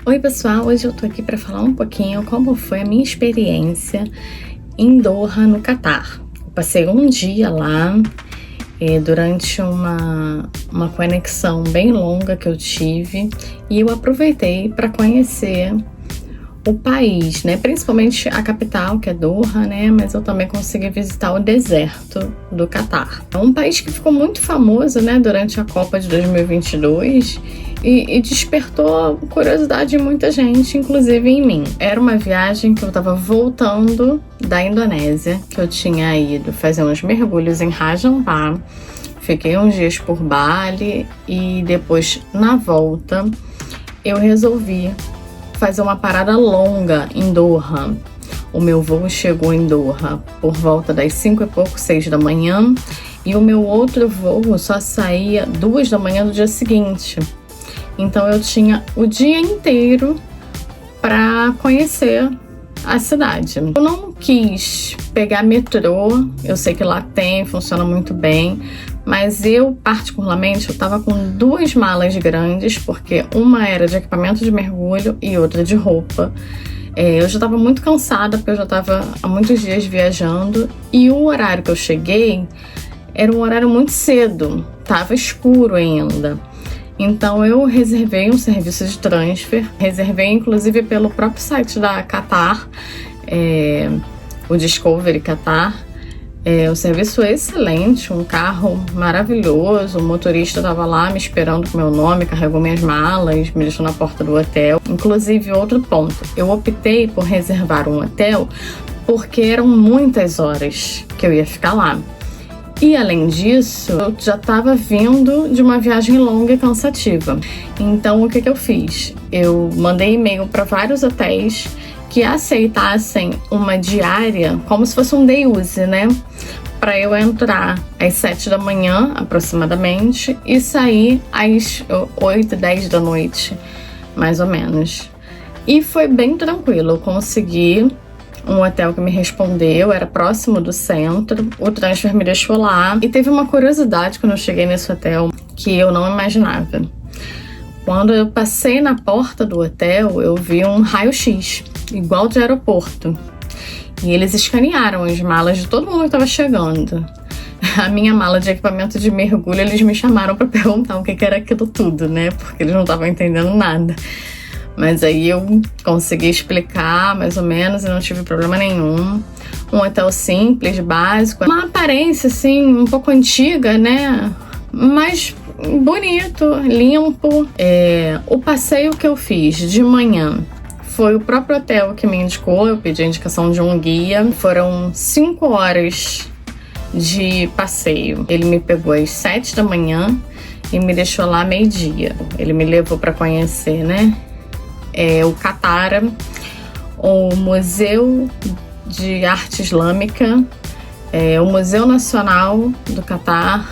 Oi pessoal, hoje eu tô aqui para falar um pouquinho como foi a minha experiência em Doha, no Catar. Eu passei um dia lá durante uma conexão bem longa que eu tive e eu aproveitei para conhecer o país, né? Principalmente a capital, que é Doha, né? Mas eu também consegui visitar o deserto do Catar. É um país que ficou muito famoso, né? Durante a Copa de 2022 e despertou curiosidade em muita gente, inclusive em mim. Era uma viagem que eu estava voltando da Indonésia, que eu tinha ido fazer uns mergulhos em Raja Ampat. Fiquei uns dias por Bali e depois, na volta, eu resolvi fazer uma parada longa em Doha. O meu voo chegou em Doha por volta das 5 e pouco, 6 da manhã, e o meu outro voo só saía 2 da manhã do dia seguinte. Então eu tinha o dia inteiro para conhecer a cidade. Eu não quis pegar metrô, eu sei que lá tem, funciona muito bem, mas eu particularmente estava com 2 malas grandes, porque uma era de equipamento de mergulho e outra de roupa. Eu já estava muito cansada, porque eu já estava há muitos dias viajando, e o horário que eu cheguei era um horário muito cedo, estava escuro ainda. Então eu reservei um serviço de transfer, reservei inclusive pelo próprio site da Qatar, o Discovery Qatar. O serviço é excelente, um carro maravilhoso, o motorista estava lá me esperando com meu nome, carregou minhas malas, me deixou na porta do hotel. Inclusive, outro ponto, eu optei por reservar um hotel porque eram muitas horas que eu ia ficar lá. E além disso, eu já estava vindo de uma viagem longa e cansativa. Então, o que eu fiz? Eu mandei e-mail para vários hotéis que aceitassem uma diária, como se fosse um day use, né? Para eu entrar às 7 da manhã, aproximadamente, e sair às 8, 10 da noite, mais ou menos. E foi bem tranquilo, eu consegui um hotel que me respondeu, era próximo do centro, o transfer me deixou lá. E teve uma curiosidade quando eu cheguei nesse hotel que eu não imaginava. Quando eu passei na porta do hotel, eu vi um raio-x, igual de aeroporto. E eles escanearam as malas de todo mundo que estava chegando. A minha mala de equipamento de mergulho, eles me chamaram para perguntar o que era aquilo tudo, né? Porque eles não estavam entendendo nada. Mas aí eu consegui explicar mais ou menos e não tive problema nenhum. Um hotel simples, básico. Uma aparência, assim, um pouco antiga, né? Mas bonito, limpo. O passeio que eu fiz de manhã foi o próprio hotel que me indicou. Eu pedi a indicação de um guia. Foram 5 horas de passeio. Ele me pegou às 7 da manhã e me deixou lá meio-dia. Ele me levou para conhecer, né? O Qatar, o Museu de Arte Islâmica, o Museu Nacional do Qatar.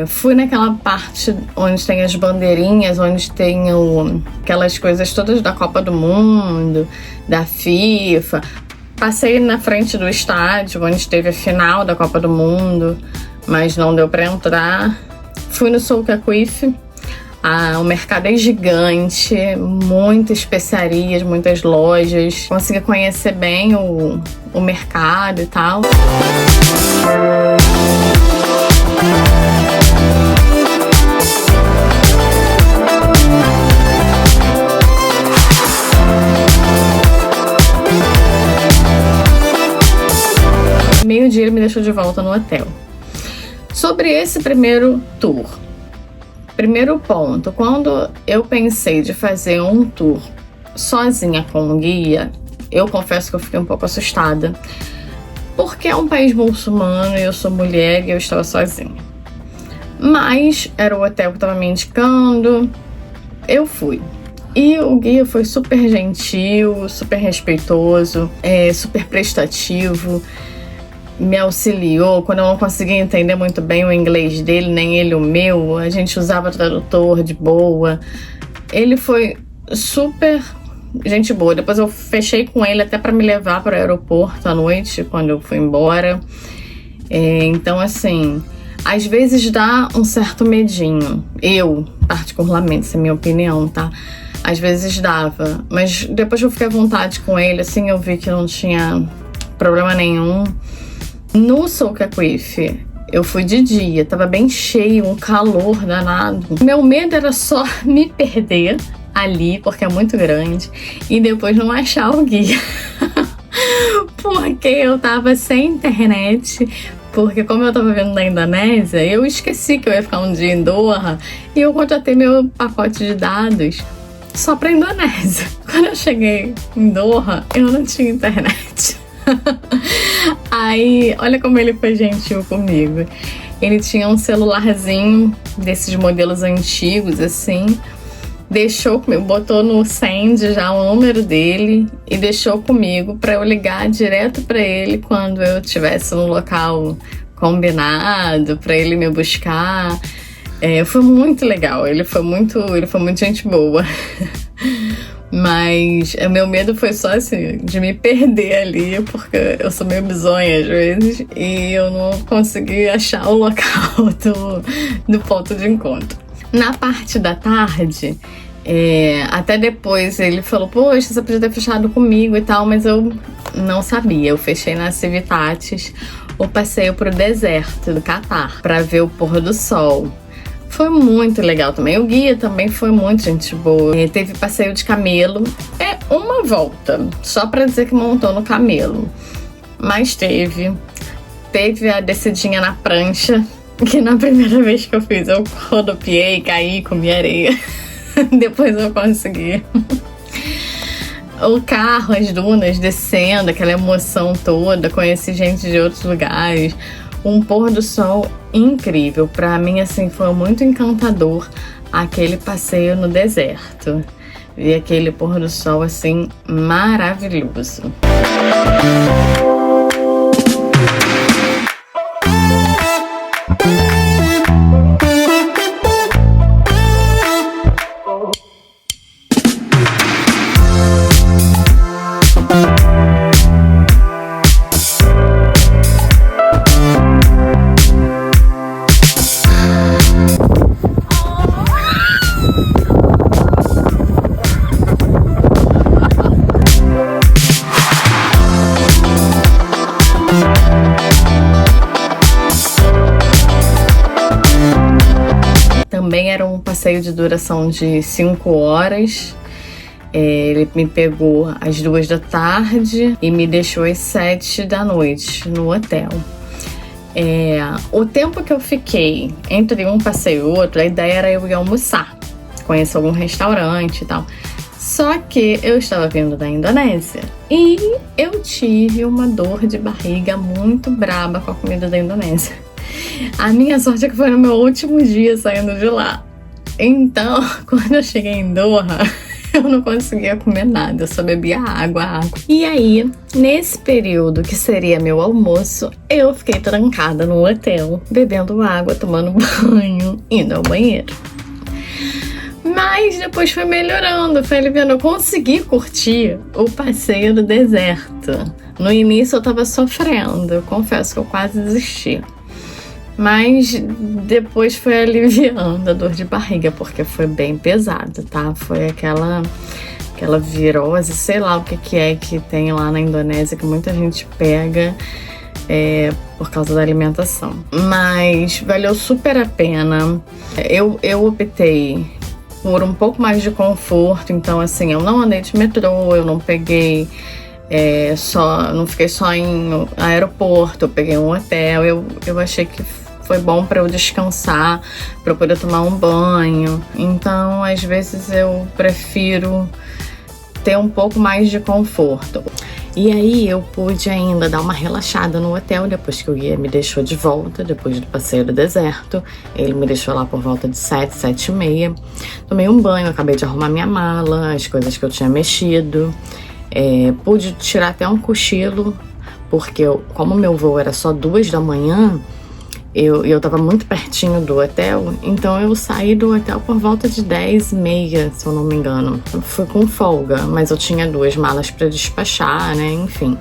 Fui naquela parte onde tem as bandeirinhas, onde tem aquelas coisas todas da Copa do Mundo, da FIFA. Passei na frente do estádio, onde teve a final da Copa do Mundo, mas não deu para entrar. Fui no Souk Waqif. O mercado é gigante, muitas especiarias, muitas lojas. Consegui conhecer bem o mercado e tal. Meio-dia ele me deixou de volta no hotel. Sobre esse primeiro tour. Primeiro ponto, quando eu pensei de fazer um tour sozinha com um guia, eu confesso que eu fiquei um pouco assustada. Porque é um país muçulmano e eu sou mulher e eu estava sozinha. Mas era o hotel que estava me indicando, eu fui. E o guia foi super gentil, super respeitoso, super prestativo, me auxiliou quando eu não conseguia entender muito bem o inglês dele, nem ele o meu. A gente usava tradutor de boa. Ele foi super gente boa. Depois eu fechei com ele até para me levar para o aeroporto à noite, quando eu fui embora. Então, assim, às vezes dá um certo medinho. Eu, particularmente, essa é a minha opinião, tá? Às vezes dava, mas depois que eu fiquei à vontade com ele, assim, eu vi que não tinha problema nenhum. No Souk Aquif, eu fui de dia, tava bem cheio, um calor danado. Meu medo era só me perder ali, porque é muito grande, e depois não achar o guia. Porque eu tava sem internet, porque como eu tava vindo da Indonésia, eu esqueci que eu ia ficar um dia em Doha, e eu contratei meu pacote de dados só pra Indonésia. Quando eu cheguei em Doha, eu não tinha internet. Aí, olha como ele foi gentil comigo. Ele tinha um celularzinho desses modelos antigos, assim, deixou comigo, botou no send já o número dele e deixou comigo pra eu ligar direto pra ele quando eu estivesse no local combinado, pra ele me buscar. Foi muito legal, ele foi muito gente boa. Mas o meu medo foi só assim, de me perder ali, porque eu sou meio bizonha às vezes e eu não consegui achar o local do ponto de encontro. Na parte da tarde, até depois ele falou, poxa, você podia ter fechado comigo e tal, mas eu não sabia. Eu fechei na Civitatis o passeio pro deserto do Catar para ver o pôr do sol. Foi muito legal também. O guia também foi muito gente boa. Teve passeio de camelo. Uma volta, só pra dizer que montou no camelo. Mas teve a descidinha na prancha, que na primeira vez que eu fiz eu rodopiei, caí, comi areia. Depois eu consegui. O carro, as dunas, descendo, aquela emoção toda. Conheci gente de outros lugares. Um pôr do sol incrível. Pra mim, assim, foi muito encantador aquele passeio no deserto. Vi aquele pôr do sol, assim, maravilhoso. Também era um passeio de duração de 5 horas. Ele me pegou às 2 da tarde e me deixou às 7 da noite no hotel. O tempo que eu fiquei entre um passeio e outro, a ideia era eu ir almoçar, conhecer algum restaurante e tal. Só que eu estava vindo da Indonésia e eu tive uma dor de barriga muito braba com a comida da Indonésia. A minha sorte é que foi no meu último dia saindo de lá. Então, quando eu cheguei em Doha, eu não conseguia comer nada, eu só bebia água. E aí, nesse período que seria meu almoço, eu fiquei trancada no hotel, bebendo água, tomando banho, indo ao banheiro. Mas depois foi melhorando, foi aliviando. Eu consegui curtir o passeio do deserto. No início eu tava sofrendo, eu confesso que eu quase desisti. Mas depois foi aliviando a dor de barriga, porque foi bem pesado, tá? Foi aquela virose, sei lá o que é que tem lá na Indonésia, que muita gente pega por causa da alimentação. Mas valeu super a pena. Eu optei por um pouco mais de conforto, então assim, eu não andei de metrô, eu não peguei... não fiquei só em aeroporto, eu peguei um hotel, eu achei que foi bom para eu descansar, para eu poder tomar um banho. Então, às vezes eu prefiro ter um pouco mais de conforto. E aí eu pude ainda dar uma relaxada no hotel depois que o guia me deixou de volta, depois do passeio do deserto. Ele me deixou lá por volta de 7h30. Tomei um banho, acabei de arrumar minha mala, as coisas que eu tinha mexido. Pude tirar até um cochilo, porque como meu voo era só 2h, eu tava muito pertinho do hotel, então eu saí do hotel por volta de 10h30, se eu não me engano. Eu fui com folga, mas eu tinha 2 malas para despachar, né? Enfim.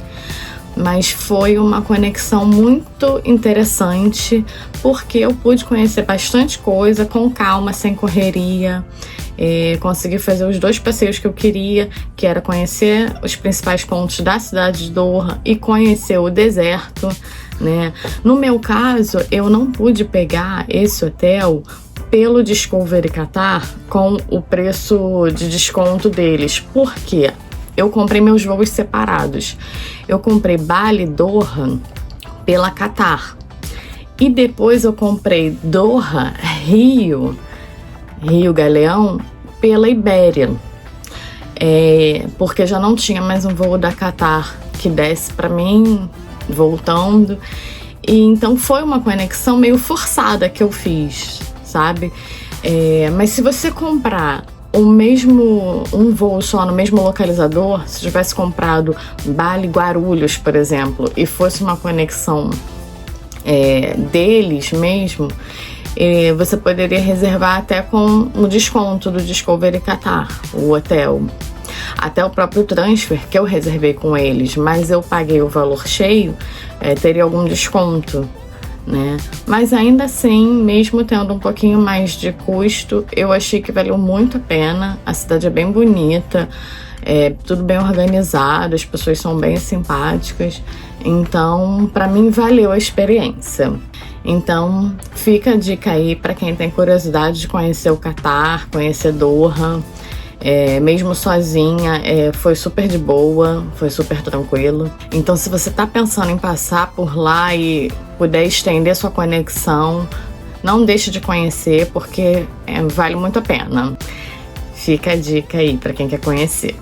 Mas foi uma conexão muito interessante, porque eu pude conhecer bastante coisa com calma, sem correria. Consegui fazer os 2 passeios que eu queria, que era conhecer os principais pontos da cidade de Doha e conhecer o deserto, né? No meu caso, eu não pude pegar esse hotel pelo Discovery Qatar com o preço de desconto deles. Por quê? Eu comprei meus voos separados. Eu comprei Bali, Doha pela Qatar. E depois eu comprei Doha, Rio Galeão pela Ibéria. Porque já não tinha mais um voo da Qatar que desse para mim, voltando. E então foi uma conexão meio forçada que eu fiz, sabe? Mas se você comprar um voo só no mesmo localizador, se tivesse comprado Bali Guarulhos, por exemplo, e fosse uma conexão deles mesmo, você poderia reservar até com o desconto do Discovery Qatar, o hotel. Até o próprio transfer que eu reservei com eles, mas eu paguei o valor cheio, teria algum desconto, né? Mas ainda assim, mesmo tendo um pouquinho mais de custo, eu achei que valeu muito a pena. A cidade é bem bonita, tudo bem organizado, as pessoas são bem simpáticas, então para mim valeu a experiência. Então fica a dica aí para quem tem curiosidade de conhecer o Qatar, conhecer Doha. Mesmo sozinha, foi super de boa, foi super tranquilo. Então se você tá pensando em passar por lá e puder estender sua conexão, não deixe de conhecer, porque vale muito a pena. Fica a dica aí para quem quer conhecer.